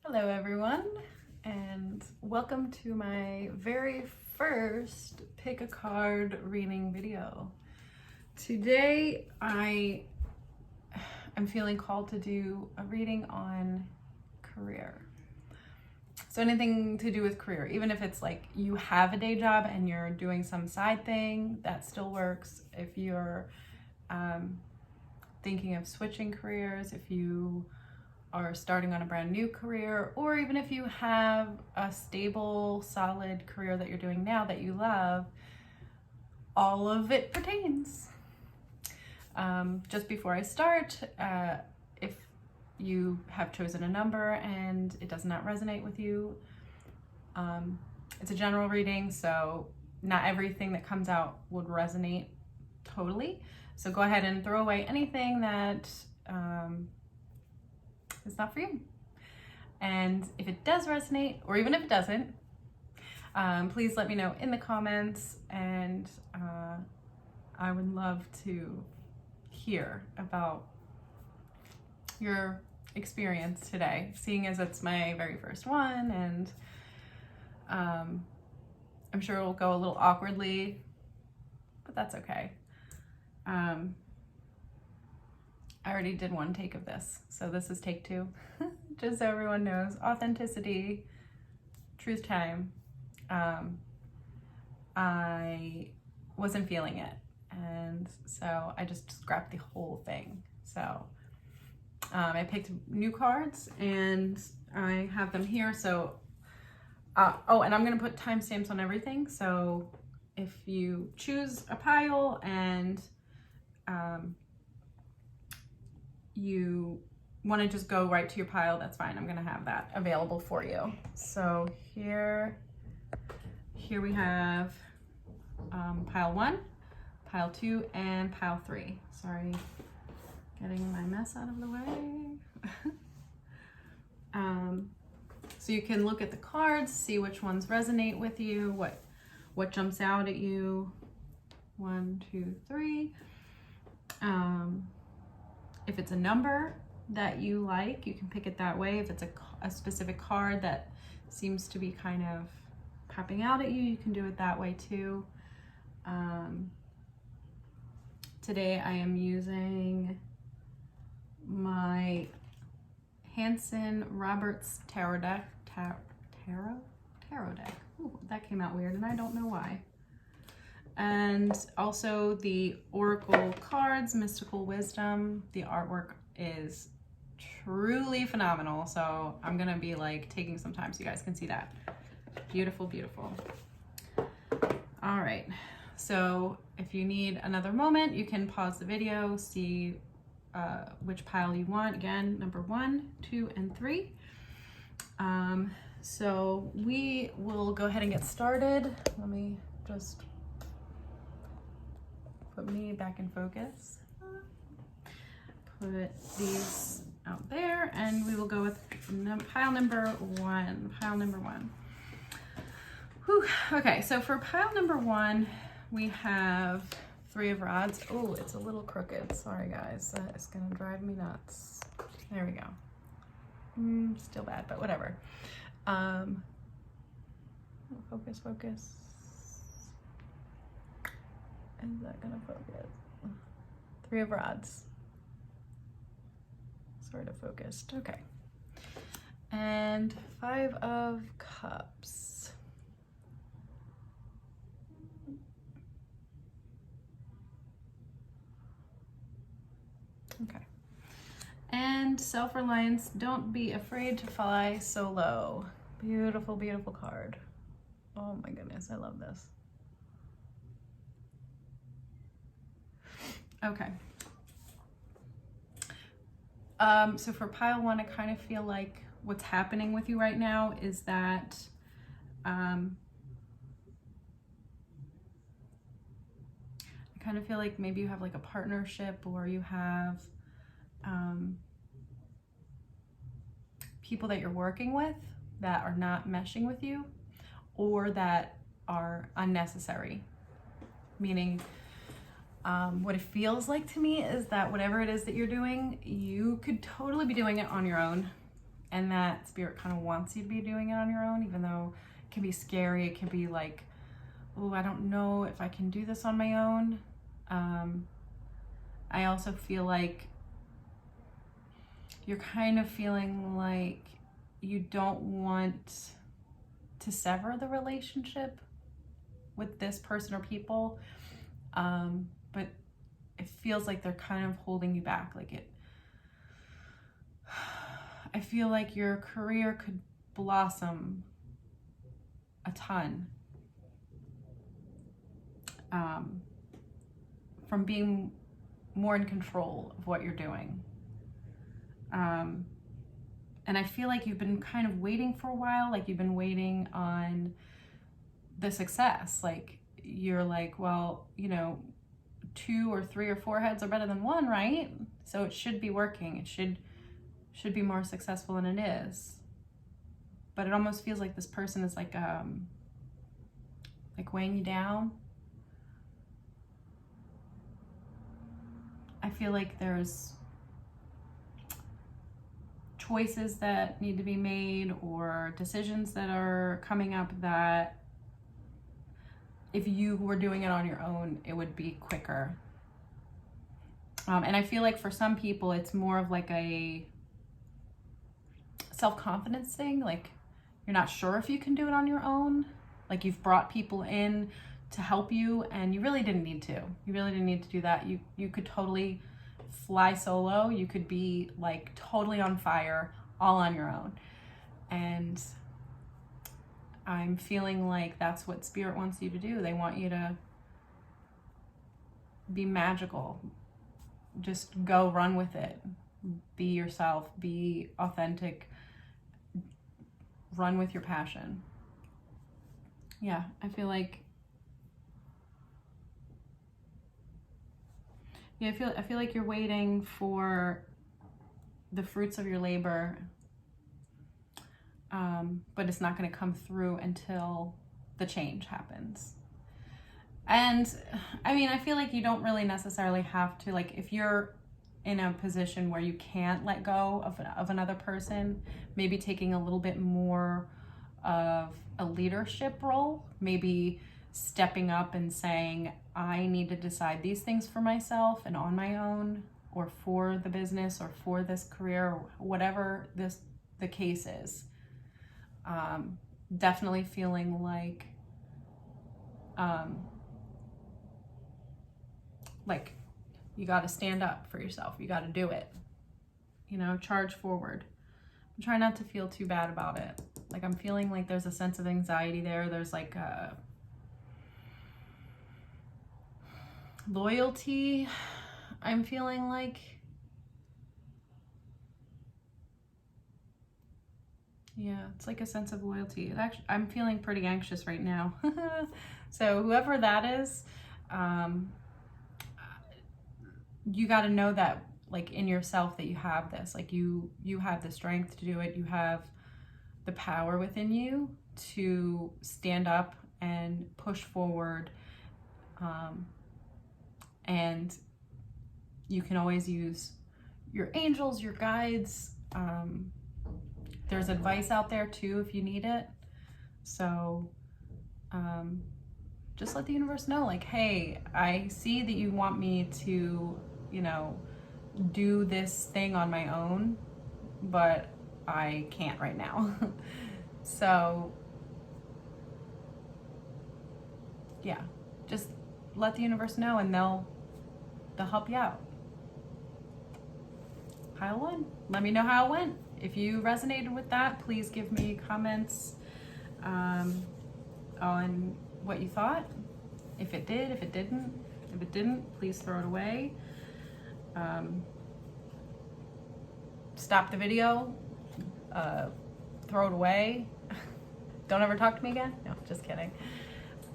Hello everyone, and welcome to my very first pick a card reading video. Today I'm feeling called to do a reading on career. So anything to do with career, even if it's like you have a day job and you're doing some side thing, that still works. If you're thinking of switching careers, if you are starting on a brand new career, or even if you have a stable, solid career that you're doing now that you love, all of it pertains. Just before I start, if you have chosen a number and it does not resonate with you, it's a general reading, so not everything that comes out would resonate totally. So go ahead and throw away anything that it's not for you. And if it does resonate, or even if it doesn't, please let me know in the comments, and I would love to hear about your experience today, seeing as it's my very first one, and I'm sure it will go a little awkwardly, but that's okay. I already did one take of this, so this is take two. Just so everyone knows, authenticity, truth time. I wasn't feeling it, and so I just scrapped the whole thing. So I picked new cards, and I have them here. So oh, and I'm gonna put timestamps on everything. So if you choose a pile and you want to just go right to your pile, that's fine. I'm going to have that available for you. So here we have pile 1, pile 2, and pile 3. Sorry, getting my mess out of the way. So you can look at the cards, see which ones resonate with you, what jumps out at you. 1, 2, 3. If it's a number that you like, you can pick it that way. If it's a specific card that seems to be kind of popping out at you, you can do it that way too. Today I am using my Hanson Roberts Tarot deck. Tarot deck. Ooh, that came out weird, and I don't know why. And also the Oracle cards, Mystical Wisdom. The artwork is truly phenomenal, so I'm gonna be like taking some time so you guys can see that. Beautiful, beautiful. All right, so if you need another moment, you can pause the video, see which pile you want. Again, number 1, 2, and 3. So we will go ahead and get started. Let me just put me back in focus. Put these out there, and we will go with pile number 1. Pile number 1. Whew. Okay, so for pile number 1, we have 3 of rods. Oh, it's a little crooked. Sorry, guys. That is gonna drive me nuts. There we go. Still bad, but whatever. Focus, focus. Is that gonna focus? 3 of rods. Sort of focused. Okay. And 5 of cups. Okay. And self-reliance. Don't be afraid to fly so low. Beautiful, beautiful card. Oh my goodness, I love this. Okay. So for pile 1, I kind of feel like what's happening with you right now is that I kind of feel like maybe you have like a partnership, or you have people that you're working with that are not meshing with you, or that are unnecessary. Meaning, what it feels like to me is that whatever it is that you're doing, you could totally be doing it on your own. and that Spirit kind of wants you to be doing it on your own, even though it can be scary. It can be like, oh, I don't know if I can do this on my own. I also feel like you're kind of feeling like you don't want to sever the relationship with this person or people, but it feels like they're kind of holding you back. I feel like your career could blossom a ton from being more in control of what you're doing. And I feel like you've been kind of waiting for a while, like you've been waiting on the success. Like you're like, well, you know, 2 or 3 or 4 heads are better than 1, right? So it should be working. It should be more successful than it is. But it almost feels like this person is like weighing you down. I feel like there's choices that need to be made or decisions that are coming up that if you were doing it on your own, it would be quicker. And I feel like for some people, it's more of like a self-confidence thing. Like you're not sure if you can do it on your own. Like you've brought people in to help you and you really didn't need to. You really didn't need to do that. You could totally fly solo. You could be like totally on fire all on your own. And I'm feeling like that's what Spirit wants you to do. They want you to be magical. Just go run with it. Be yourself. Be authentic. Run with your passion. Yeah, I feel like I feel like you're waiting for the fruits of your labor, but it's not going to come through until the change happens. And I mean, I feel like you don't really necessarily have to, like, if you're in a position where you can't let go of another person, maybe taking a little bit more of a leadership role, maybe stepping up and saying, I need to decide these things for myself and on my own, or for the business, or for this career, or whatever the case is. Definitely feeling like you got to stand up for yourself. You got to do it. You know, charge forward. Try not to feel too bad about it. Like I'm feeling like there's a sense of anxiety there. There's like a loyalty. I'm feeling like, yeah, it's like a sense of loyalty. Actually, I'm feeling pretty anxious right now. So whoever that is, you got to know that, like, in yourself, that you have this, like you have the strength to do it. You have the power within you to stand up and push forward. And you can always use your angels, your guides. There's advice out there too if you need it. So just let the universe know, like, hey, I see that you want me to, you know, do this thing on my own, but I can't right now. So yeah, just let the universe know and they'll help you out. Pile 1, let me know how it went. If you resonated with that, please give me comments on what you thought. If it did, if it didn't. If it didn't, please throw it away. Stop the video, throw it away. Don't ever talk to me again. No, just kidding.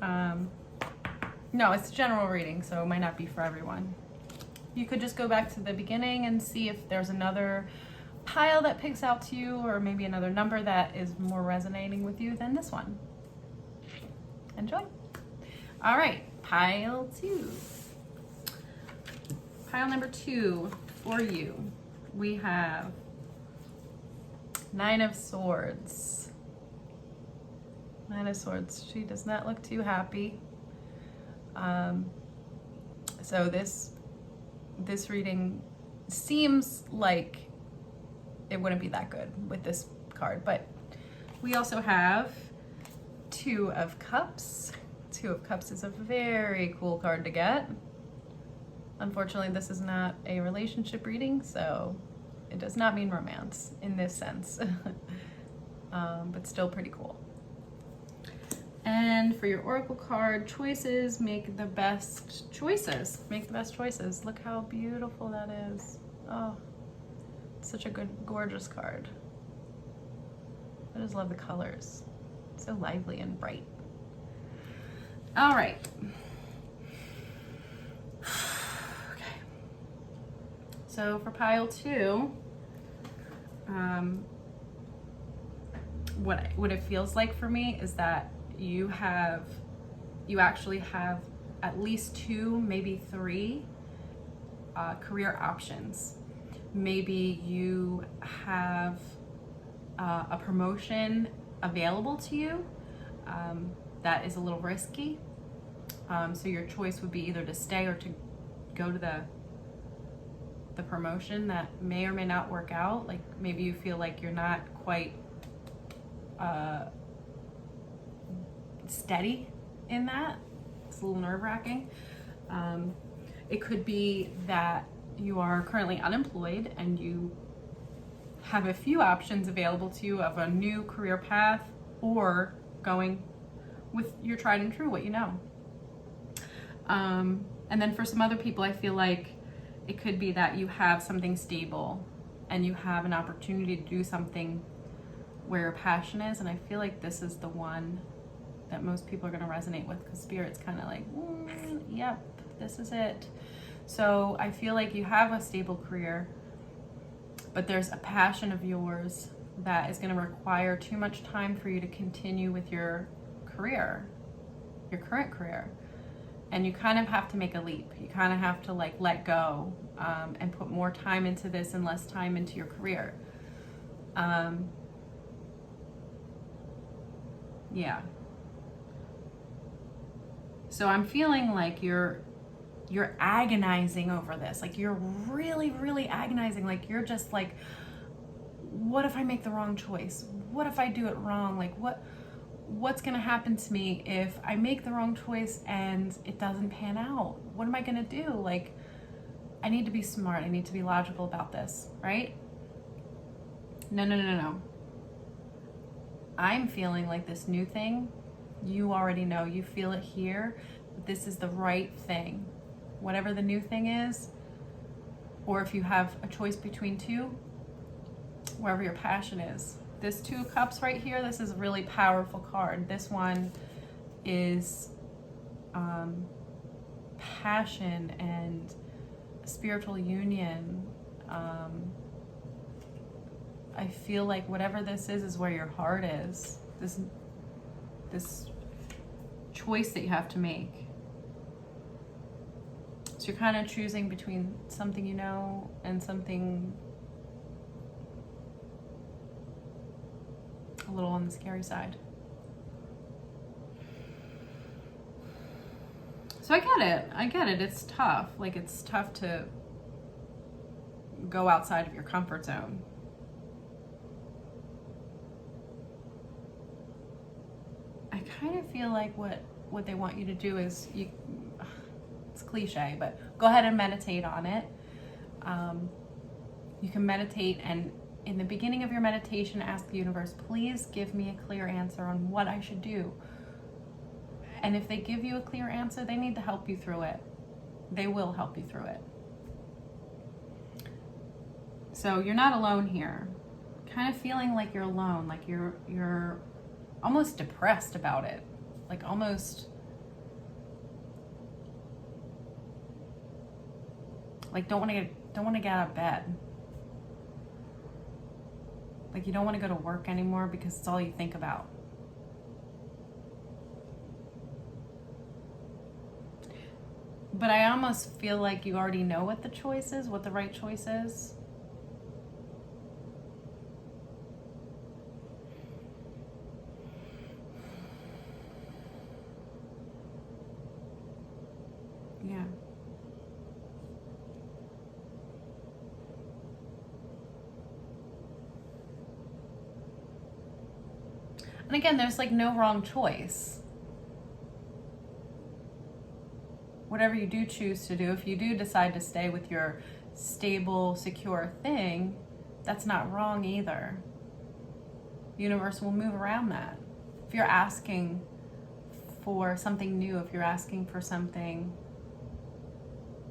No, it's a general reading, so it might not be for everyone. You could just go back to the beginning and see if there's another pile that picks out to you, or maybe another number that is more resonating with you than this one. Enjoy. All right, pile 2. Pile number 2 for you. We have Nine of Swords. Nine of Swords. She does not look too happy. So this reading seems like it wouldn't be that good with this card, but we also have Two of Cups. Two of Cups is a very cool card to get. Unfortunately, this is not a relationship reading, so it does not mean romance in this sense, but still pretty cool. And for your Oracle card, choices, make the best choices. Make the best choices. Look how beautiful that is. Oh, it's such a good, gorgeous card. I just love the colors. It's so lively and bright. All right. Okay. So for pile 2, what it feels like for me is that you actually have at least 2, maybe 3 career options. Maybe you have a promotion available to you that is a little risky. So your choice would be either to stay or to go to the promotion that may or may not work out. Like maybe you feel like you're not quite steady in that. It's a little nerve-wracking. It could be that you are currently unemployed and you have a few options available to you of a new career path, or going with your tried and true, what you know. And then for some other people, I feel like it could be that you have something stable and you have an opportunity to do something where your passion is. And I feel like this is the one that most people are going to resonate with, because Spirit's kind of like, yep, this is it. So I feel like you have a stable career, but there's a passion of yours that is going to require too much time for you to continue with your career, your current career. And you kind of have to make a leap. You kind of have to like let go and put more time into this and less time into your career. Yeah. So I'm feeling like you're agonizing over this. Like you're really, really agonizing. Like you're just like, what if I make the wrong choice? What if I do it wrong? Like what's gonna happen to me if I make the wrong choice and it doesn't pan out? What am I gonna do? Like, I need to be smart. I need to be logical about this, right? No. I'm feeling like this new thing, you already know, you feel it here, but this is the right thing. Whatever the new thing is, or if you have a choice between 2, wherever your passion is. This 2 of Cups right here, this is a really powerful card. This one is passion and spiritual union. I feel like whatever this is where your heart is. This choice that you have to make. So you're kind of choosing between something you know and something a little on the scary side. So I get it. It's tough. Like it's tough to go outside of your comfort zone. I kind of feel like what they want you to do is it's cliche, but go ahead and meditate on it. You can meditate, and in the beginning of your meditation, ask the universe, please give me a clear answer on what I should do. And if they give you a clear answer, they need to help you through it. They will help you through it. So you're not alone here. Kind of feeling like you're alone, like you're almost depressed about it. Like almost like don't want to get out of bed. Like you don't want to go to work anymore because it's all you think about. But I almost feel like you already know what the choice is, what the right choice is. And again, there's like no wrong choice. Whatever you do choose to do, if you do decide to stay with your stable, secure thing, that's not wrong either. The universe will move around that. If you're asking for something new, if you're asking for something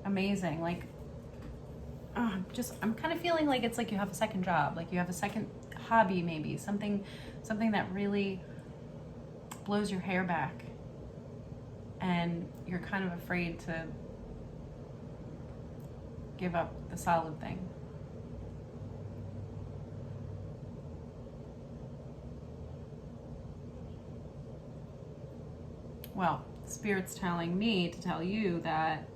amazing, like, I'm kind of feeling like it's like you have a second job, like you have a second hobby, maybe something that really blows your hair back, and you're kind of afraid to give up the solid thing. Well, Spirit's telling me to tell you that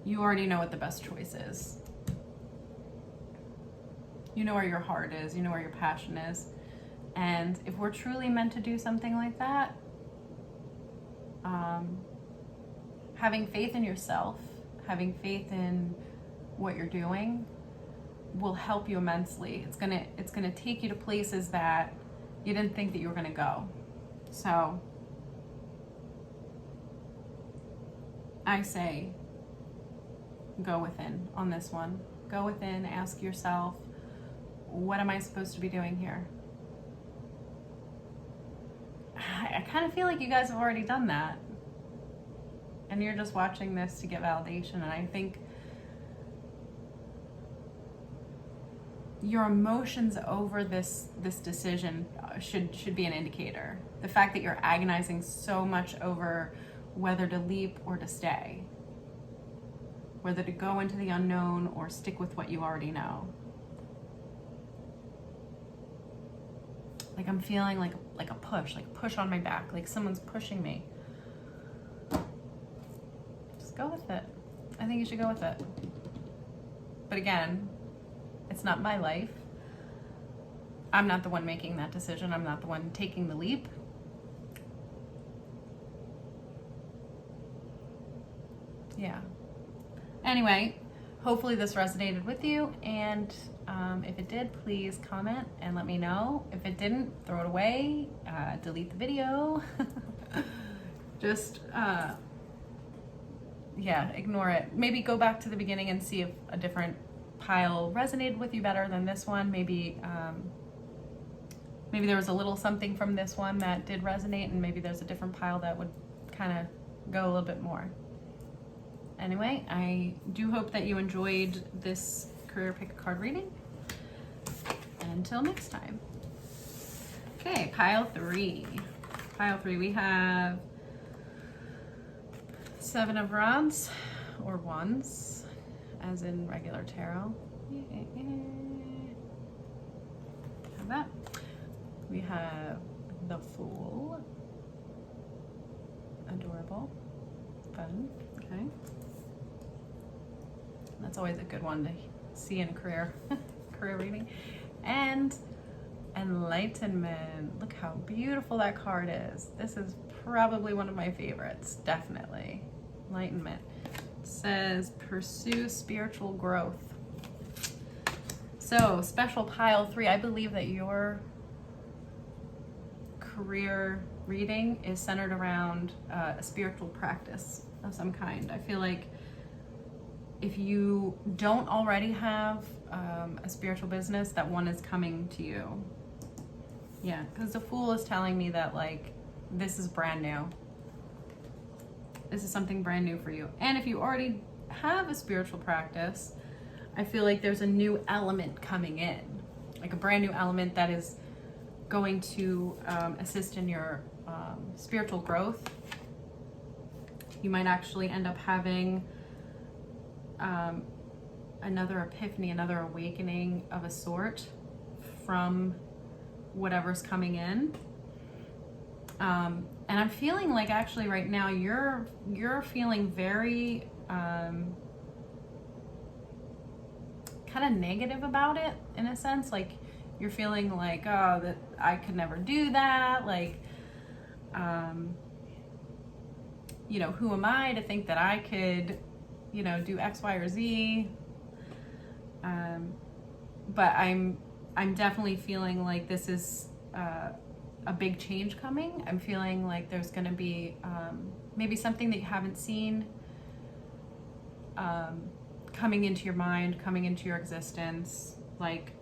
you already know what the best choice is. You know where your heart is, you know where your passion is. And if we're truly meant to do something like that, having faith in yourself, having faith in what you're doing will help you immensely. It's gonna take you to places that you didn't think that you were gonna go. So I say, go within on this one. Go within, ask yourself, what am I supposed to be doing here? I kind of feel like you guys have already done that. And you're just watching this to get validation. And I think your emotions over this decision should be an indicator. The fact that you're agonizing so much over whether to leap or to stay, whether to go into the unknown or stick with what you already know. Like I'm feeling like a push on my back, like someone's pushing me. Just go with it. I think you should go with it. But again, it's not my life. I'm not the one making that decision. I'm not the one taking the leap. Yeah. Anyway, hopefully this resonated with you, and if it did, please comment and let me know. If it didn't, throw it away, delete the video. Just, ignore it. Maybe go back to the beginning and see if a different pile resonated with you better than this one. Maybe there was a little something from this one that did resonate, and maybe there's a different pile that would kind of go a little bit more. Anyway, I do hope that you enjoyed this career pick a card reading. And until next time. Okay, pile 3. Pile 3, we have 7 of Rods, or Wands, as in regular tarot. Have that. We have the Fool. Adorable. Fun. Okay. That's always a good one to see in a career reading. And Enlightenment. Look how beautiful that card is. This is probably one of my favorites, definitely. Enlightenment. It says, pursue spiritual growth. So, special pile 3. I believe that your career reading is centered around a spiritual practice of some kind. I feel like if you don't already have a spiritual business, that one is coming to you. Yeah, because the Fool is telling me that, like, this is brand new. This is something brand new for you. And if you already have a spiritual practice, I feel like there's a new element coming in, like a brand new element that is going to assist in your spiritual growth. You might actually end up having another epiphany, another awakening of a sort from whatever's coming in. And I'm feeling like actually right now you're feeling very kind of negative about it, in a sense. Like you're feeling like, oh, that I could never do that. Like, who am I to think that I could, do X, Y, or Z? But I'm definitely feeling like this is a big change coming. I'm feeling like there's going to be maybe something that you haven't seen coming into your mind, coming into your existence, like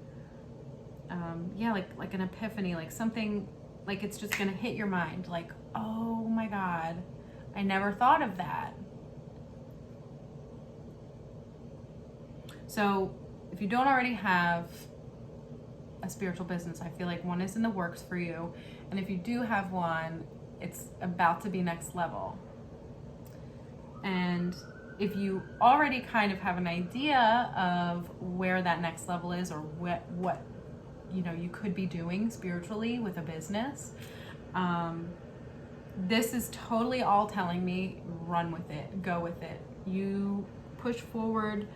like an epiphany, like something, like it's just going to hit your mind, like, oh my God, I never thought of that. So if you don't already have a spiritual business, I feel like one is in the works for you. And if you do have one, it's about to be next level. And if you already kind of have an idea of where that next level is, or what you could be doing spiritually with a business, this is totally all telling me run with it, go with it. You push forward.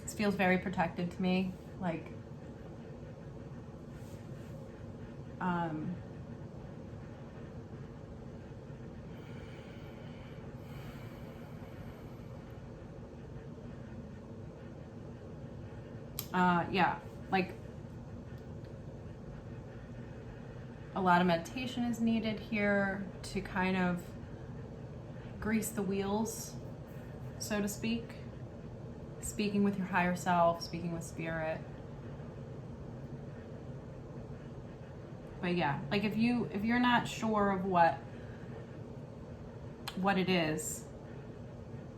This feels very protected to me, like like a lot of meditation is needed here to kind of grease the wheels, so to speak. Speaking with your higher self, speaking with spirit. But yeah, like if you're not sure of what it is,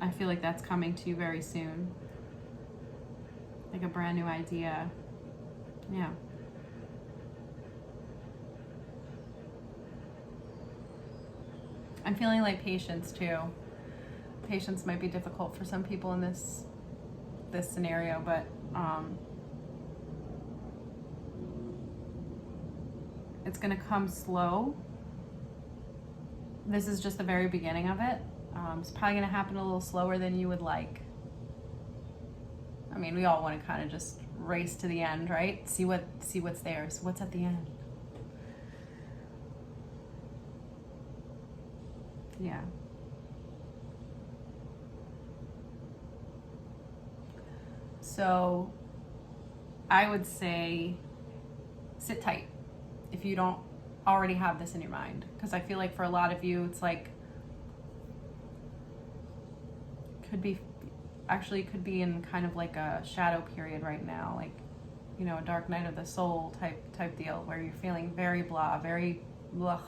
I feel like that's coming to you very soon. Like a brand new idea. Yeah. I'm feeling like patience too. Patience might be difficult for some people in this scenario, but it's gonna come slow. This is just the very beginning of it. It's probably gonna happen a little slower than you would like. I mean, we all want to kind of just race to the end, right? See what's there. So what's at the end? Yeah. So I would say sit tight if you don't already have this in your mind, because I feel like for a lot of you it's like could be in kind of like a shadow period right now, like a dark night of the soul type deal, where you're feeling very blah, very ugh,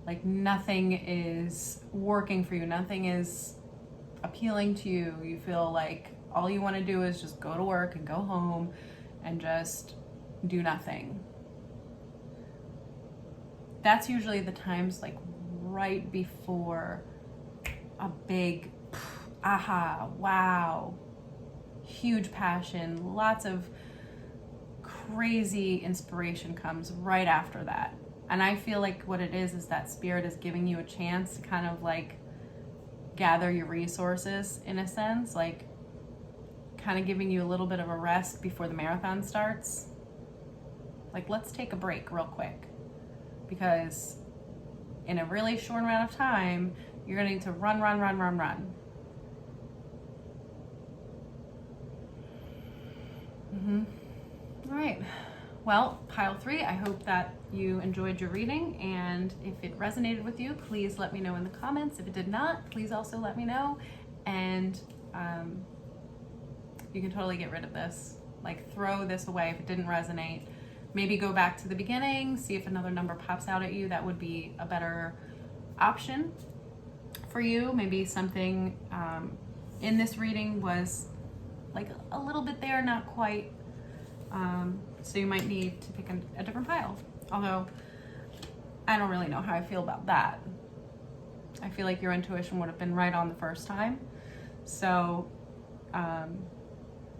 like nothing is working for you, nothing is appealing to you. You feel like all you want to do is just go to work and go home and just do nothing. That's usually the times like right before a big aha, wow, huge passion, lots of crazy inspiration comes right after that. And I feel like what it is that spirit is giving you a chance to kind of like gather your resources, in a sense, like kind of giving you a little bit of a rest before the marathon starts. Like, let's take a break real quick, because in a really short amount of time, you're gonna need to run. All right. Well, pile 3, I hope that you enjoyed your reading, and if it resonated with you, please let me know in the comments. If it did not, please also let me know, and you can totally get rid of this. Like, throw this away if it didn't resonate. Maybe go back to the beginning, see if another number pops out at you. That would be a better option for you. Maybe something in this reading was like a little bit there, not quite. So you might need to pick a different pile. Although I don't really know how I feel about that. I feel like your intuition would have been right on the first time. So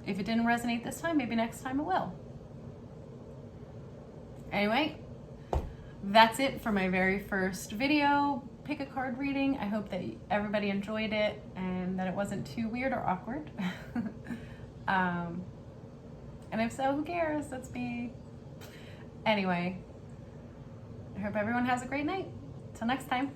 if it didn't resonate this time, maybe next time it will. Anyway, that's it for my very first video pick a card reading. I hope that everybody enjoyed it and that it wasn't too weird or awkward. And if so, who cares? That's me. Anyway, I hope everyone has a great night. Till next time.